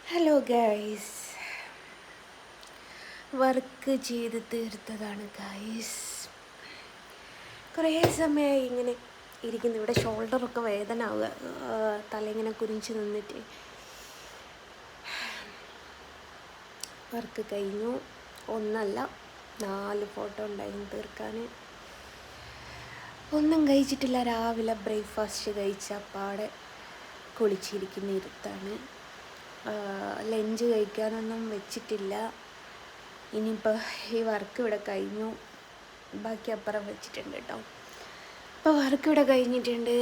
Hello guys, work ചെയ്ത് തീർത്തതാണ് guys. കുറേ സമയമായി ഇങ്ങനെ ഇരിക്കുന്നു. ഇവിടെ ഷോൾഡറൊക്കെ വേദന ആവുക, തല ഇങ്ങനെ കുനിച്ച് നിന്നിട്ട്. വർക്ക് കഴിഞ്ഞു. ഒന്നല്ല 4 ഫോട്ടോ ഉണ്ടായിരുന്നു തീർക്കാൻ. ഒന്നും കഴിച്ചിട്ടില്ല. രാവിലെ ബ്രേക്ക്ഫാസ്റ്റ് കഴിച്ച പാടെ കുളിച്ചിരിക്കുന്ന ഇരുത്താണ്. ലഞ്ച് കഴിക്കാനൊന്നും വെച്ചിട്ടില്ല. ഇനിയിപ്പോൾ ഈ വർക്ക് ഇവിടെ കഴിഞ്ഞു. ബാക്കി അപ്പുറം വെച്ചിട്ടുണ്ട് കേട്ടോ. ഇപ്പോൾ വർക്ക് ഇവിടെ കഴിഞ്ഞിട്ടുണ്ട്.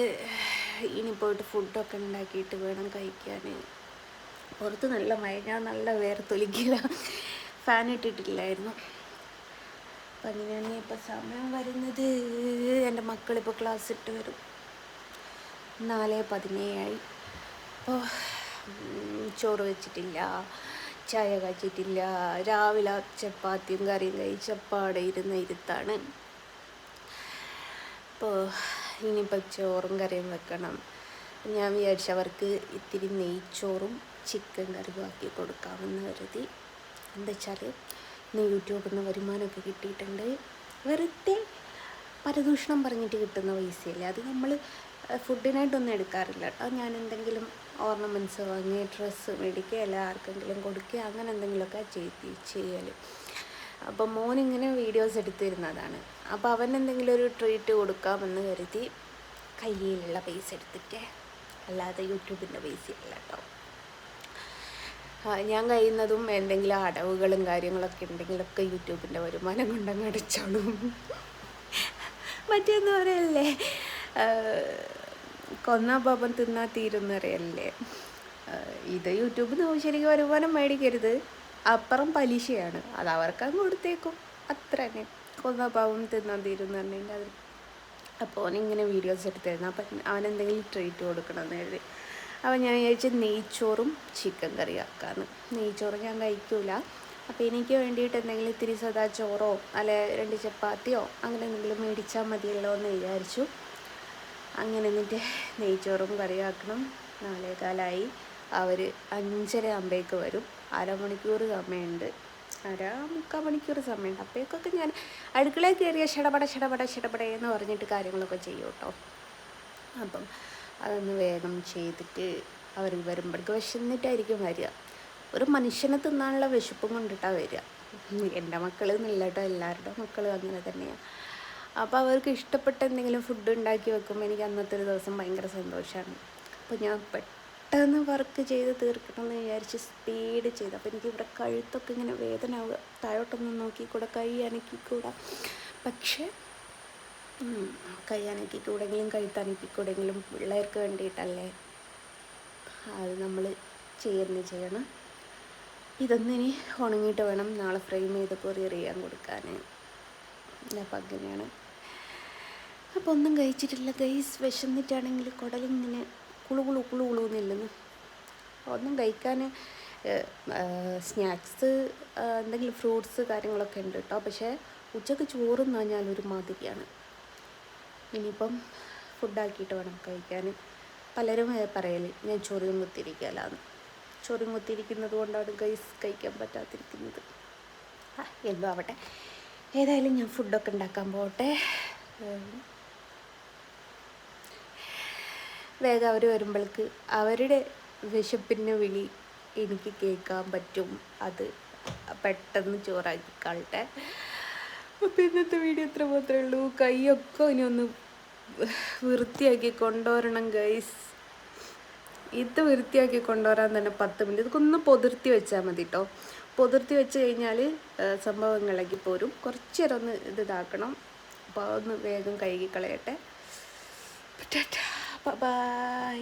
ഇനി പോയിട്ട് ഫുഡൊക്കെ ഉണ്ടാക്കിയിട്ട് വേണം കഴിക്കാൻ. പുറത്ത് നല്ല മഴ, ഞാൻ നല്ല വേർത്തൊലിക്കില്ല, ഫാൻ ഇട്ടിട്ടില്ലായിരുന്നു. അപ്പം അങ്ങനെയാണ് ഇപ്പോൾ സമയം വരുന്നത്. എൻ്റെ മക്കളിപ്പോൾ ക്ലാസ് ഇട്ട് വരും. 4:17 അപ്പോൾ ചോറ് വെച്ചിട്ടില്ല, ചായ കാച്ചിട്ടില്ല. രാവിലെ ചപ്പാത്തിയും കറിയും കഴിച്ചപ്പാടെ ഇരുത്താണ്. അപ്പോൾ ഇനിയിപ്പോൾ ചോറും കറിയും വെക്കണം. ഞാൻ വിചാരിച്ച അവർക്ക് ഇത്തിരി നെയ്ച്ചോറും ചിക്കൻ കറിയും ആക്കി കൊടുക്കാമെന്ന് കരുതി. എന്താ വെച്ചാൽ ഇന്ന് യൂട്യൂബിൽ നിന്ന് വരുമാനമൊക്കെ കിട്ടിയിട്ടുണ്ട്. വെറുതെ പരദൂഷണം പറഞ്ഞിട്ട് കിട്ടുന്ന പൈസയില്ലേ, അത് നമ്മൾ ഫുഡിനായിട്ടൊന്നും എടുക്കാറില്ല കേട്ടോ. ഞാൻ എന്തെങ്കിലും ഓർണമെൻറ്റ്സ് വാങ്ങി, ഡ്രസ്സ് മേടിക്കുക, അല്ല ആർക്കെങ്കിലും കൊടുക്കുക, അങ്ങനെ എന്തെങ്കിലുമൊക്കെ ചെയ്യൽ. അപ്പോൾ മോനിങ്ങനെ വീഡിയോസ് എടുത്തിരുന്നതാണ്. അപ്പോൾ അവൻ എന്തെങ്കിലും ഒരു ട്രീറ്റ് കൊടുക്കാമെന്ന് കരുതി കയ്യിലുള്ള പൈസ എടുത്തിട്ട്, അല്ലാതെ യൂട്യൂബിൻ്റെ പൈസയല്ല കേട്ടോ. ഞാൻ കഴിയുന്നതും എന്തെങ്കിലും അടവുകളും കാര്യങ്ങളൊക്കെ ഉണ്ടെങ്കിലൊക്കെ യൂട്യൂബിൻ്റെ വരുമാനം കൊണ്ടങ്ങ് അടിച്ചോളും. മറ്റേന്ന് പറയല്ലേ, കൊന്നാ പാപം തിന്നാ തീരുന്നറിയല്ലേ. ഇത് യൂട്യൂബിൽ നിന്ന് ശരിക്കും വരുമാനം മേടിക്കരുത്, അപ്പുറം പലിശയാണ്. അത് അവർക്കങ്ങ് കൊടുത്തേക്കും, അത്ര തന്നെ. കൊന്നാ പാപം തിന്നാൻ തീരുമെന്ന് പറഞ്ഞിട്ട് അതിൽ. അപ്പോൾ അവനിങ്ങനെ വീഡിയോസ് എടുത്തിരുന്നു. അപ്പം അവനെന്തെങ്കിലും ട്രീറ്റ് കൊടുക്കണമെന്ന് എഴുതി. അപ്പോൾ ഞാൻ വിചാരിച്ചു നെയ്ച്ചോറും ചിക്കൻ കറി ആക്കാമെന്ന്. നെയ്ച്ചോറ് ഞാൻ കഴിക്കൂല. അപ്പോൾ എനിക്ക് വേണ്ടിയിട്ട് എന്തെങ്കിലും ഇത്തിരി സദാ ചോറോ അല്ലെ 2 ചപ്പാത്തിയോ അങ്ങനെ എന്തെങ്കിലും മേടിച്ചാൽ മതിയല്ലോ എന്ന് വിചാരിച്ചു. അങ്ങനെ എന്നിട്ട് നെയ്ച്ചോറും കറിയാക്കണം. 4:15 അവർ 5:30 വരും. അരമണിക്കൂർ സമയമുണ്ട്, 3/4 മണിക്കൂർ സമയമുണ്ട്. അപ്പോഴേക്കൊക്കെ ഞാൻ അടുക്കളയിൽ കയറിയ ഷടപട എന്ന് പറഞ്ഞിട്ട് കാര്യങ്ങളൊക്കെ ചെയ്യും കേട്ടോ. അപ്പം അതൊന്ന് വേഗം ചെയ്തിട്ട് അവർ വരുമ്പോഴേക്ക് വിശന്നിട്ടായിരിക്കും വരിക. ഒരു മനുഷ്യനെ തിന്നാനുള്ള വിശപ്പും കൊണ്ടിട്ടാണ് വരിക. എൻ്റെ മക്കൾ എന്നില്ല കേട്ടോ, എല്ലാവരുടെ മക്കളും അങ്ങനെ തന്നെയാണ്. അപ്പോൾ അവർക്ക് ഇഷ്ടപ്പെട്ട എന്തെങ്കിലും ഫുഡ് ഉണ്ടാക്കി വെക്കുമ്പോൾ എനിക്ക് അന്നത്തെ ഒരു ദിവസം ഭയങ്കര സന്തോഷമാണ്. അപ്പോൾ ഞാൻ പെട്ടെന്ന് വർക്ക് ചെയ്ത് തീർക്കണമെന്ന് വിചാരിച്ച് സ്പീഡ് ചെയ്തു. അപ്പോൾ എനിക്ക് ഇവിടെ കഴുത്തൊക്കെ ഇങ്ങനെ വേദന ആവുക. താഴോട്ടൊന്നും നോക്കിക്കൂടെ, കൈ അനക്കിക്കൂടാ. പക്ഷേ കൈ അനക്കിക്കൂടെങ്കിലും കഴുത്തനക്കിക്കൂടെങ്കിലും പിള്ളേർക്ക് വേണ്ടിയിട്ടല്ലേ, അത് നമ്മൾ ചെയ്യണം. ഇതൊന്നിനി ഉണങ്ങിയിട്ട് വേണം നാളെ ഫ്രെയിം ചെയ്ത് കൊറിയർ ചെയ്യാൻ കൊടുക്കാൻ. അപ്പം അങ്ങനെയാണ്. അപ്പോൾ ഒന്നും കഴിച്ചിട്ടില്ല ഗൈസ്. വിശന്നിട്ടാണെങ്കിൽ കുടലിങ്ങനെ കുളുന്നില്ലെന്ന്. ഒന്നും കഴിക്കാൻ സ്നാക്സ് എന്തെങ്കിലും ഫ്രൂട്ട്സ് കാര്യങ്ങളൊക്കെ ഉണ്ട് കേട്ടോ. പക്ഷേ ഉച്ചക്ക് ചോറെന്ന് പറഞ്ഞാൽ ഒരു മാതിരിയാണ്. ഇനിയിപ്പം ഫുഡാക്കിയിട്ട് വേണം കഴിക്കാൻ. പലരും പറയൽ ഞാൻ ചൊറിയും കുത്തിയിരിക്കലാന്ന്. ചൊറിയും കുത്തിയിരിക്കുന്നത് കൊണ്ടാണ് ഗൈസ് കഴിക്കാൻ പറ്റാതിരിക്കുന്നത്. എന്തോ ആവട്ടെ, ഏതായാലും ഞാൻ ഫുഡൊക്കെ ഉണ്ടാക്കാൻ പോട്ടെ. വേഗം അവർ വരുമ്പോഴേക്ക് അവരുടെ വിശപ്പിൻ്റെ വിളി എനിക്ക് കേൾക്കാൻ പറ്റും. അത് പെട്ടെന്ന് ചോറാക്കിക്കാളട്ടെ. അപ്പോൾ ഇന്നത്തെ വീഡിയോ ഇത്ര മാത്രമേ ഉള്ളൂ. കൈയൊക്കെ ഇനി ഒന്ന് വൃത്തിയാക്കി കൊണ്ടുവരണം ഗൈസ്. ഇത് വൃത്തിയാക്കി കൊണ്ടുവരാൻ തന്നെ 10 മിനിറ്റ്. ഇതൊക്കെ ഒന്ന് പൊതിർത്തി വെച്ചാൽ മതി കേട്ടോ. പൊതിർത്തി വെച്ച് കഴിഞ്ഞാൽ സംഭവങ്ങളൊക്കെ പോരും. കുറച്ച് നേരം ഒന്ന് ഇതാക്കണം. അപ്പോൾ ഒന്ന് വേഗം കഴുകി കളയട്ടെ. ബൈ.